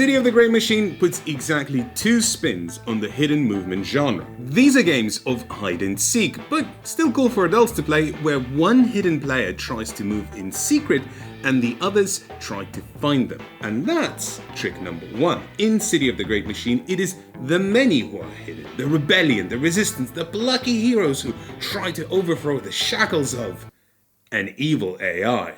City of the Great Machine puts exactly 2 spins on the hidden movement genre. These are games of hide and seek, but still cool for adults to play, where one hidden player tries to move in secret and the others try to find them. And that's trick number 1. In City of the Great Machine, it is the many who are hidden, the rebellion, the resistance, the plucky heroes who try to overthrow the shackles of an evil AI.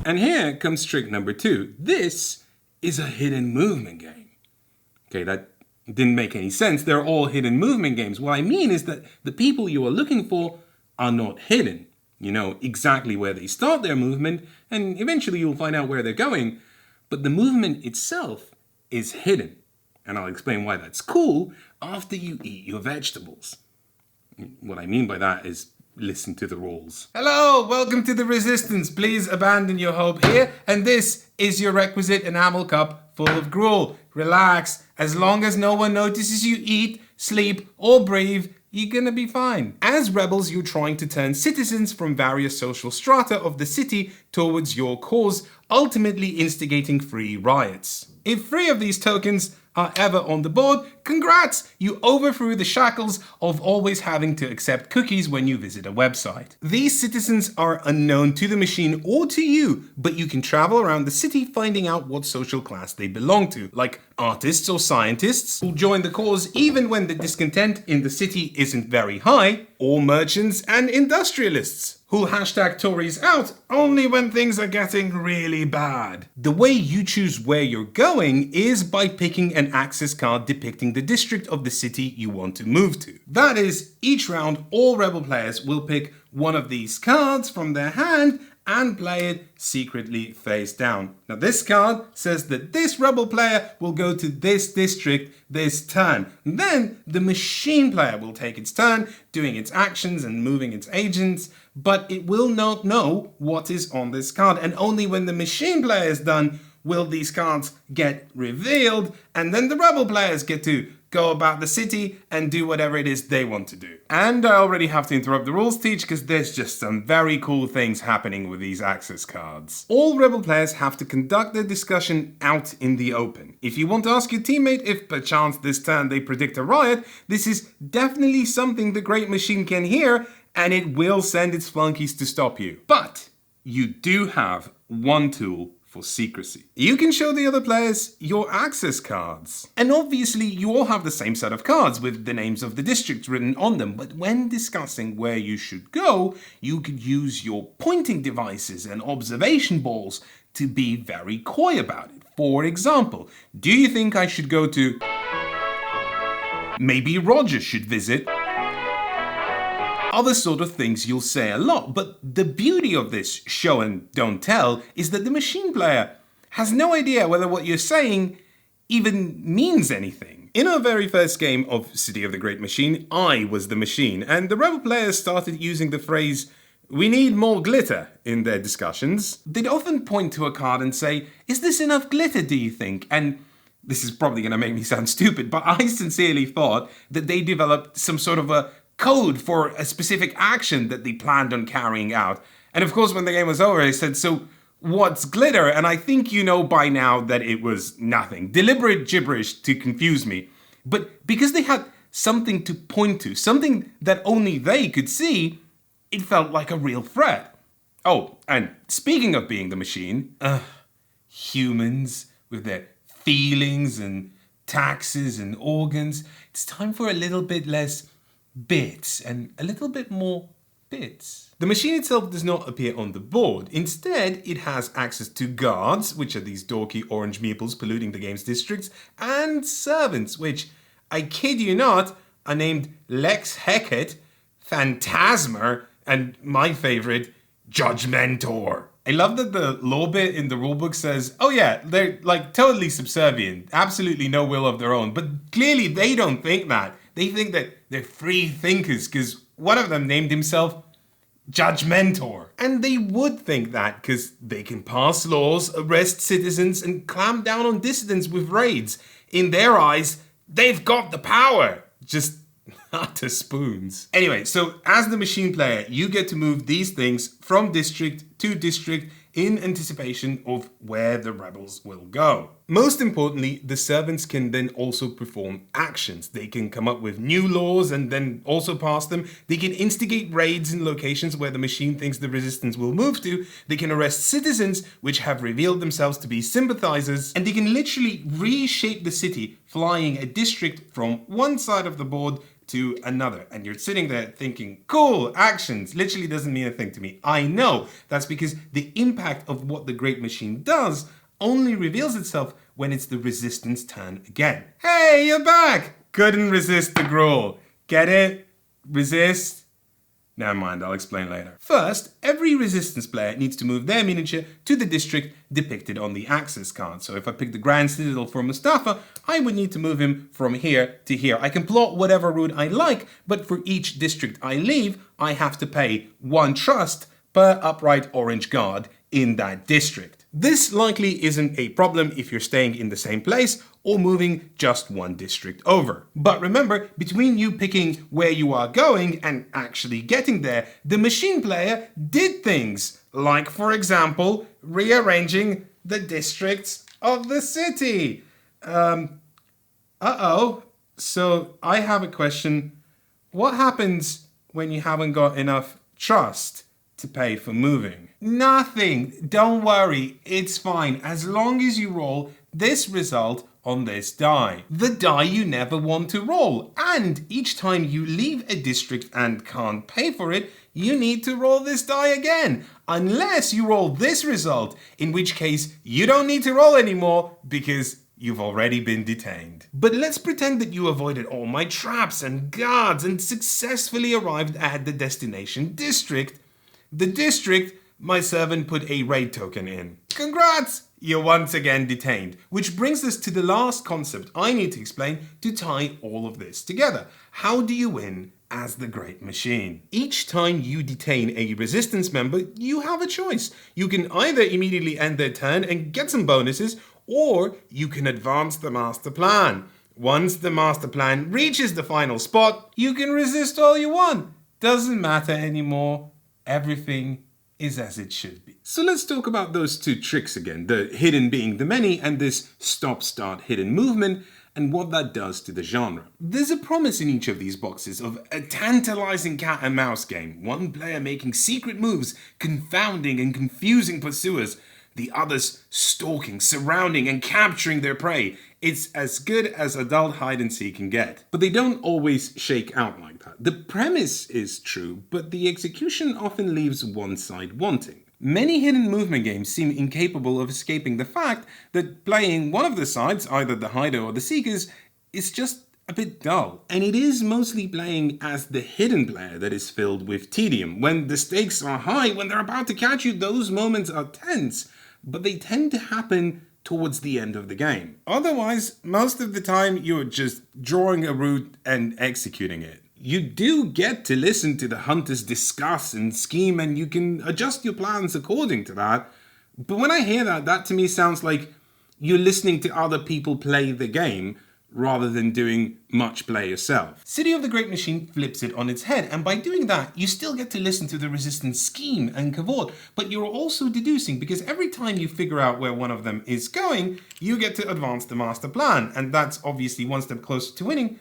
And here comes trick number 2. This is a hidden movement game. Okay, that didn't make any sense. They're all hidden movement games. What I mean is that the people you are looking for are not hidden. You know exactly where they start their movement, and eventually you'll find out where they're going. But the movement itself is hidden. And I'll explain why that's cool after you eat your vegetables. What I mean by that is listen to the rules. Hello, welcome to the Resistance. Please abandon your hope here. And this is your requisite enamel cup full of gruel. Relax. As long as no one notices you eat, sleep, or breathe, you're gonna be fine. As rebels, you're trying to turn citizens from various social strata of the city towards your cause, ultimately instigating free riots. If 3 of these tokens are ever on the board, congrats! You overthrew the shackles of always having to accept cookies when you visit a website. These citizens are unknown to the machine or to you, but you can travel around the city finding out what social class they belong to, like artists or scientists who join the cause even when the discontent in the city isn't very high, or merchants and industrialists who'll hashtag Tories out only when things are getting really bad. The way you choose where you're going is by picking an access card depicting the district of the city you want to move to. That is, each round all rebel players will pick one of these cards from their hand and play it secretly face down. Now this card says that this rebel player will go to this district this turn. Then the machine player will take its turn, doing its actions and moving its agents, but it will not know what is on this card. And only when the machine player is done will these cards get revealed, and then the rebel players get to go about the city and do whatever it is they want to do. And I already have to interrupt the rules teach because there's just some very cool things happening with these access cards. All rebel players have to conduct their discussion out in the open. If you want to ask your teammate if perchance this turn they predict a riot, this is definitely something the Great Machine can hear, and it will send its flunkies to stop you. But you do have one tool for secrecy. You can show the other players your access cards. And obviously you all have the same set of cards with the names of the districts written on them, but when discussing where you should go, you could use your pointing devices and observation balls to be very coy about it. For example, do you think I should go to... Maybe Roger should visit... Other sort of things you'll say a lot, but the beauty of this show and don't tell is that the machine player has no idea whether what you're saying even means anything. In our very first game of City of the Great Machine, I was the machine, and the rebel players started using the phrase, "We need more glitter," in their discussions. They'd often point to a card and say, "Is this enough glitter, do you think?" And this is probably going to make me sound stupid, but I sincerely thought that they developed some sort of a code for a specific action that they planned on carrying out. And of course, when the game was over, I said, "So what's glitter?" And I think you know by now that it was nothing. Deliberate gibberish to confuse me. But because they had something to point to, something that only they could see, it felt like a real threat. Oh, and speaking of being the machine, humans with their feelings and taxes and organs, it's time for a little bit less bits and a little bit more bits. The machine itself does not appear on the board. Instead, it has access to guards, which are these dorky orange meeples polluting the game's districts, and servants, which, I kid you not, are named Lex Heket, Phantasmer, and my favorite, Judgmentor. I love that the law bit in the rulebook says, oh yeah, they're like totally subservient, absolutely no will of their own, but clearly they don't think that. They think that they're free thinkers because one of them named himself Judgmentor. And they would think that because they can pass laws, arrest citizens, and clamp down on dissidents with raids. In their eyes, they've got the power. Just utter spoons. Anyway, so as the machine player, you get to move these things from district to district in anticipation of where the rebels will go. Most importantly, the servants can then also perform actions. They can come up with new laws and then also pass them. They can instigate raids in locations where the machine thinks the resistance will move to. They can arrest citizens which have revealed themselves to be sympathizers. And they can literally reshape the city, flying a district from one side of the board to another. And you're sitting there thinking, cool, actions literally doesn't mean a thing to me. I know. That's because the impact of what the Great Machine does only reveals itself when it's the resistance turn again. Hey, you're back! Couldn't resist the gruel. Get it? Resist? Never mind, I'll explain later. First, every resistance player needs to move their miniature to the district depicted on the access card. So if I pick the Grand Citadel for Mustafa, I would need to move him from here to here. I can plot whatever route I like, but for each district I leave, I have to pay 1 trust per upright orange guard in that district. This likely isn't a problem if you're staying in the same place or moving just 1 district over. But remember, between you picking where you are going and actually getting there, the machine player did things like, for example, rearranging the districts of the city. So I have a question. What happens when you haven't got enough trust to pay for moving? Nothing. Don't worry. It's fine. As long as you roll this result on this die. The die you never want to roll. And each time you leave a district and can't pay for it, you need to roll this die again. Unless you roll this result, in which case you don't need to roll anymore because you've already been detained. But let's pretend that you avoided all my traps and guards and successfully arrived at the destination district. The district my servant put a raid token in. Congrats! You're once again detained. Which brings us to the last concept I need to explain to tie all of this together. How do you win as the Great Machine? Each time you detain a resistance member, you have a choice. You can either immediately end their turn and get some bonuses, or you can advance the master plan. Once the master plan reaches the final spot, you can resist all you want. Doesn't matter anymore. Everything is as it should be. So let's talk about those 2 tricks again, the hidden being the many and this stop-start hidden movement and what that does to the genre. There's a promise in each of these boxes of a tantalizing cat and mouse game, one player making secret moves, confounding and confusing pursuers, the others stalking, surrounding and capturing their prey. It's as good as adult hide and seek can get. But they don't always shake out like that. The premise is true, but the execution often leaves one side wanting. Many hidden movement games seem incapable of escaping the fact that playing one of the sides, either the hider or the seekers, is just a bit dull. And it is mostly playing as the hidden player that is filled with tedium. When the stakes are high, when they're about to catch you, those moments are tense, but they tend to happen towards the end of the game. Otherwise, most of the time you're just drawing a route and executing it. You do get to listen to the hunters discuss and scheme, and you can adjust your plans according to that. But when I hear that, that to me sounds like you're listening to other people play the game rather than doing much play yourself. City of the Great Machine flips it on its head, and by doing that, you still get to listen to the resistance scheme and cavort, but you're also deducing, because every time you figure out where one of them is going, you get to advance the master plan, and that's obviously one step closer to winning,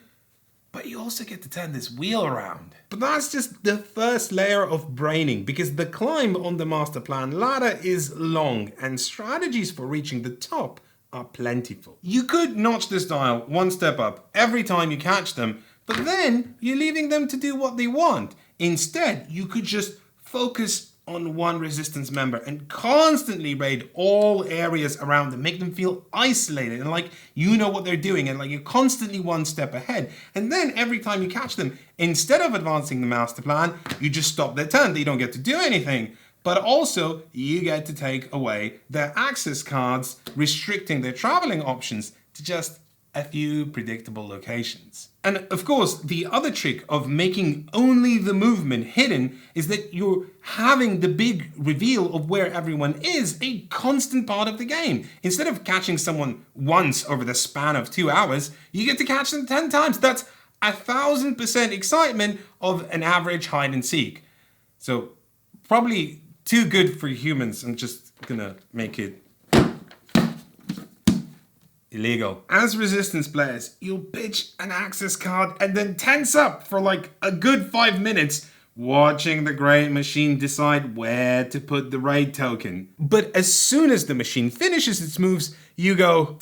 but you also get to turn this wheel around. But that's just the first layer of braining, because the climb on the master plan ladder is long, and strategies for reaching the top are plentiful. You could notch this dial one step up every time you catch them, but then you're leaving them to do what they want. Instead, you could just focus on one resistance member and constantly raid all areas around them, make them feel isolated and like you know what they're doing and like you're constantly one step ahead. And then every time you catch them, instead of advancing the master plan, you just stop their turn. They don't get to do anything. But also, you get to take away their access cards, restricting their traveling options to just a few predictable locations. And of course, the other trick of making only the movement hidden is that you're having the big reveal of where everyone is a constant part of the game. Instead of catching someone once over the span of 2 hours, you get to catch them 10 times. That's 1,000% excitement of an average hide and seek. So probably too good for humans and just gonna make it illegal. As resistance players, you'll pitch an access card and then tense up for like a good 5 minutes watching the great machine decide where to put the raid token. But as soon as the machine finishes its moves, you go,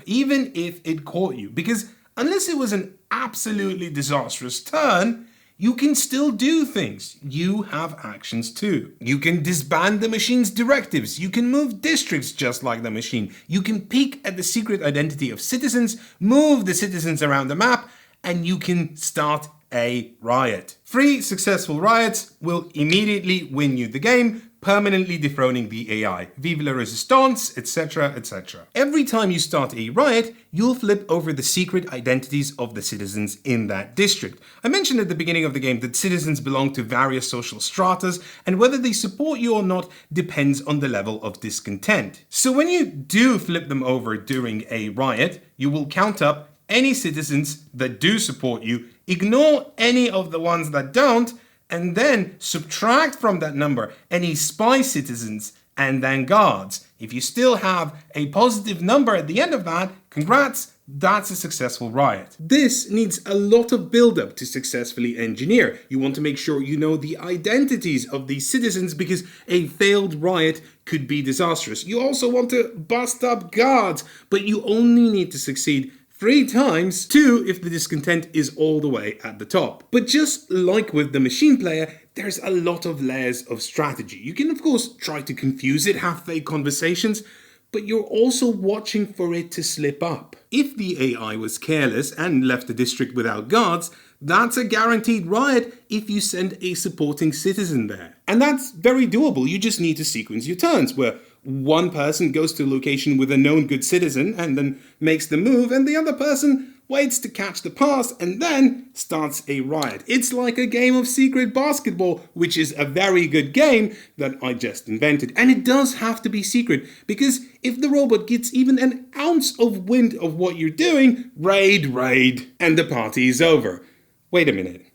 even if it caught you. Because unless it was an absolutely disastrous turn, you can still do things. You have actions too. You can disband the machine's directives. You can move districts just like the machine. You can peek at the secret identity of citizens, move the citizens around the map, and you can start a riot. 3 successful riots will immediately win you the game, permanently dethroning the AI. Vive la resistance, etc., etc. Every time you start a riot, you'll flip over the secret identities of the citizens in that district. I mentioned at the beginning of the game that citizens belong to various social stratas, and whether they support you or not depends on the level of discontent. So when you do flip them over during a riot, you will count up any citizens that do support you, ignore any of the ones that don't, and then subtract from that number any spy citizens and then guards. If you still have a positive number at the end of that, congrats, that's a successful riot. This needs a lot of build-up to successfully engineer. You want to make sure you know the identities of these citizens because a failed riot could be disastrous. You also want to bust up guards, but you only need to succeed 3 times, 2 if the discontent is all the way at the top. But just like with the machine player, there's a lot of layers of strategy. You can of course try to confuse it, have fake conversations, but you're also watching for it to slip up. If the AI was careless and left the district without guards, that's a guaranteed riot if you send a supporting citizen there. And that's very doable. You just need to sequence your turns, where one person goes to a location with a known good citizen and then makes the move, and the other person waits to catch the pass and then starts a riot. It's like a game of secret basketball, which is a very good game that I just invented. And it does have to be secret, because if the robot gets even an ounce of wind of what you're doing, raid, and the party is over. Wait a minute.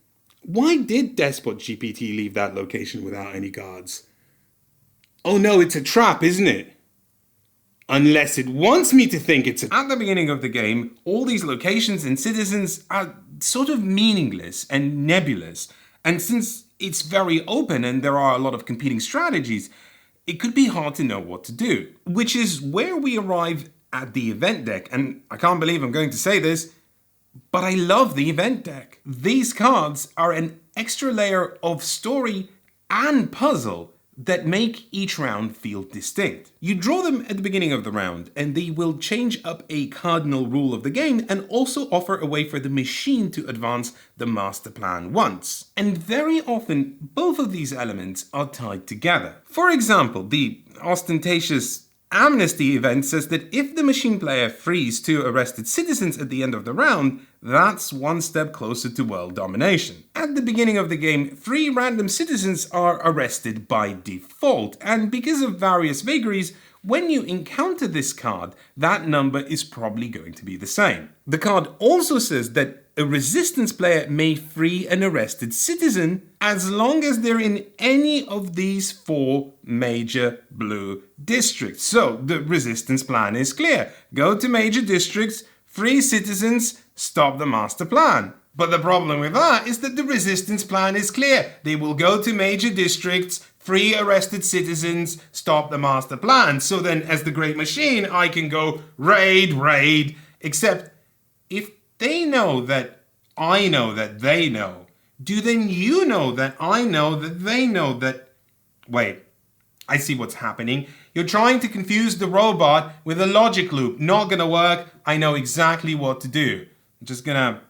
Why did Despot GPT leave that location without any guards? Oh no, it's a trap, isn't it? Unless it wants me to think it's a... At the beginning of the game, all these locations and citizens are sort of meaningless and nebulous. And since it's very open and there are a lot of competing strategies, it could be hard to know what to do. Which is where we arrive at the event deck. And I can't believe I'm going to say this, but I love the event deck. These cards are an extra layer of story and puzzle that make each round feel distinct. You draw them at the beginning of the round, and they will change up a cardinal rule of the game and also offer a way for the machine to advance the master plan once. And very often, both of these elements are tied together. For example, the ostentatious amnesty event says that if the machine player frees 2 arrested citizens at the end of the round, that's one step closer to world domination. At the beginning of the game, 3 random citizens are arrested by default, and because of various vagaries, when you encounter this card, that number is probably going to be the same. The card also says that a resistance player may free an arrested citizen as long as they're in any of these 4 major blue districts. So the resistance plan is clear. Go to major districts, free citizens, stop the master plan. But the problem with that is that the resistance plan is clear. They will go to major districts, free arrested citizens, stop the master plan. So then as the great machine, I can go raid, except if they know that I know that they know, do then you know that I know that they know that... Wait, I see what's happening. You're trying to confuse the robot with a logic loop. Not gonna work. I know exactly what to do. I'm just gonna...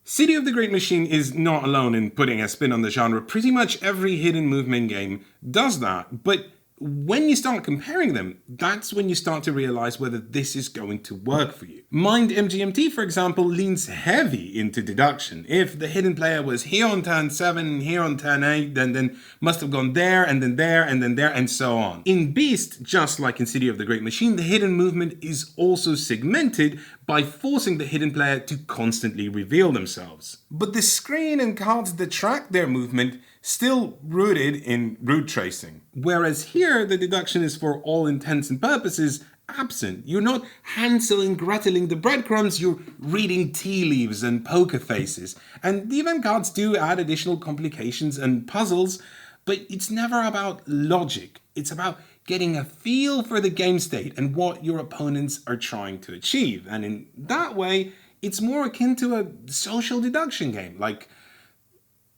City of the Great Machine is not alone in putting a spin on the genre. Pretty much every hidden movement game does that, but when you start comparing them, that's when you start to realize whether this is going to work for you. Mind MGMT, for example, leans heavy into deduction. If the hidden player was here on turn 7, here on turn 8, then must have gone there, and then there, and then there, and so on. In Beast, just like in City of the Great Machine, the hidden movement is also segmented by forcing the hidden player to constantly reveal themselves. but the screen and cards that track their movement still rooted in route tracing. Whereas here, the deduction is for all intents and purposes absent. You're not Hansel and Greteling the breadcrumbs, you're reading tea leaves and poker faces. And the event cards do add additional complications and puzzles, but it's never about logic. It's about getting a feel for the game state and what your opponents are trying to achieve. And in that way, it's more akin to a social deduction game, like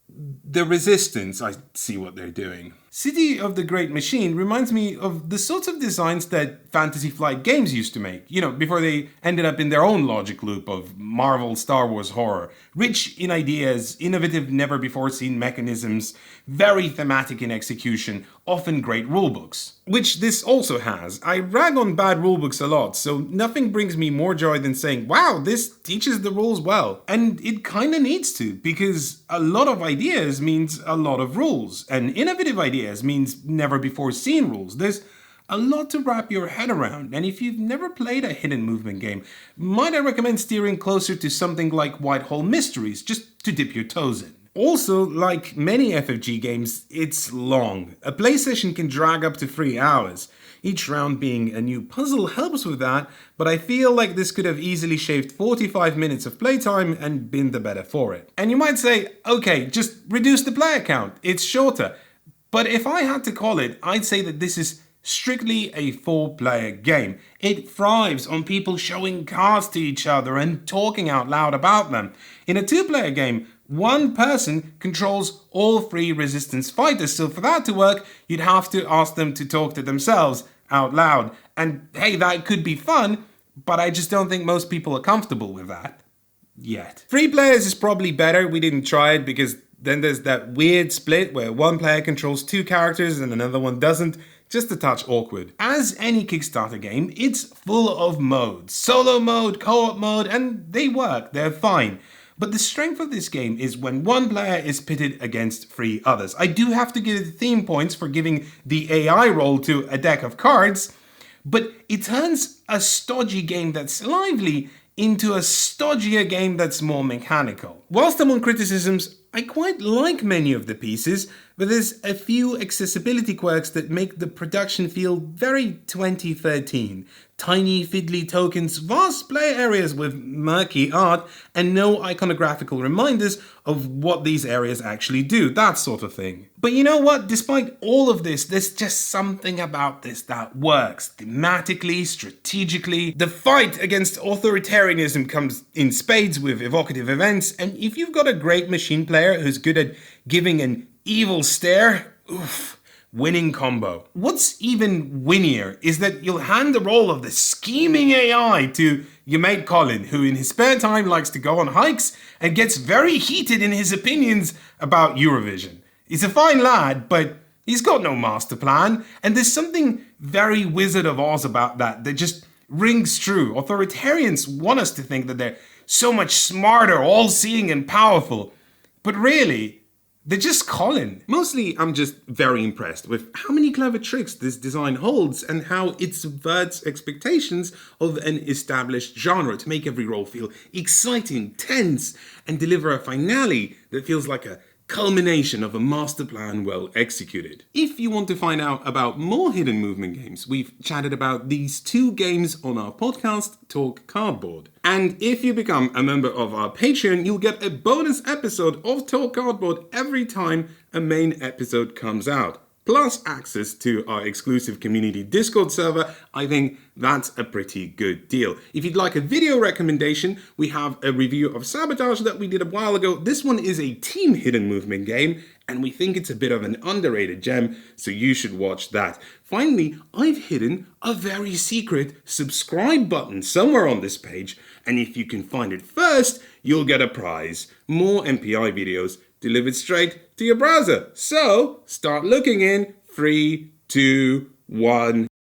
the Resistance. I see what they're doing. City of the Great Machine reminds me of the sorts of designs that Fantasy Flight Games used to make, before they ended up in their own logic loop of Marvel Star Wars horror. Rich in ideas, innovative never-before-seen mechanisms, very thematic in execution, often great rulebooks. Which this also has. I rag on bad rulebooks a lot, so nothing brings me more joy than saying, wow, this teaches the rules well. And it kinda needs to, because a lot of ideas means a lot of rules, and innovative ideas means never before seen rules. There's a lot to wrap your head around, and if you've never played a hidden movement game, might I recommend steering closer to something like Whitehall Mysteries, just to dip your toes in. Also, like many FFG games, it's long. A play session can drag up to 3 hours. Each round being a new puzzle helps with that, but I feel like this could have easily shaved 45 minutes of playtime and been the better for it. And you might say, okay, just reduce the player count, it's shorter. But if I had to call it, I'd say that this is strictly a 4-player game. It thrives on people showing cards to each other and talking out loud about them. In a 2-player game, one person controls all 3 resistance fighters, so for that to work, you'd have to ask them to talk to themselves out loud. And hey, that could be fun, but I just don't think most people are comfortable with that. Yet. 3 players is probably better. We didn't try it because then there's that weird split where one player controls 2 characters and another one doesn't. Just a touch awkward. As any Kickstarter game, it's full of modes. Solo mode, co-op mode, and they work, they're fine. But the strength of this game is when one player is pitted against 3 others. I do have to give the theme points for giving the AI role to a deck of cards, but it turns a stodgy game that's lively into a stodgier game that's more mechanical. Whilst I'm on criticisms, I quite like many of the pieces, but there's a few accessibility quirks that make the production feel very 2013. Tiny fiddly tokens, vast play areas with murky art, and no iconographical reminders of what these areas actually do, that sort of thing. But you know what? Despite all of this, there's just something about this that works. Thematically, strategically, the fight against authoritarianism comes in spades with evocative events, and if you've got a great machine player who's good at giving an evil stare, oof. Winning combo. What's even winnier is that you'll hand the role of the scheming AI to your mate Colin, who in his spare time likes to go on hikes and gets very heated in his opinions about Eurovision. He's a fine lad, but he's got no master plan, and there's something very Wizard of Oz about that just rings true. Authoritarians want us to think that they're so much smarter, all-seeing and powerful, but really, they're just Colin. Mostly, I'm just very impressed with how many clever tricks this design holds and how it subverts expectations of an established genre to make every role feel exciting, tense, and deliver a finale that feels like a culmination of a master plan well executed. If you want to find out about more hidden movement games, we've chatted about these 2 games on our podcast, Talk Cardboard. And if you become a member of our Patreon, you'll get a bonus episode of Talk Cardboard every time a main episode comes out. Plus access to our exclusive community Discord server. I think that's a pretty good deal. If you'd like a video recommendation, we have a review of Sabotage that we did a while ago. This one is a team hidden movement game, and we think it's a bit of an underrated gem, so you should watch that. Finally, I've hidden a very secret subscribe button somewhere on this page, and if you can find it first, you'll get a prize. More MPI videos delivered straight to your browser. So, start looking in 3, 2, 1.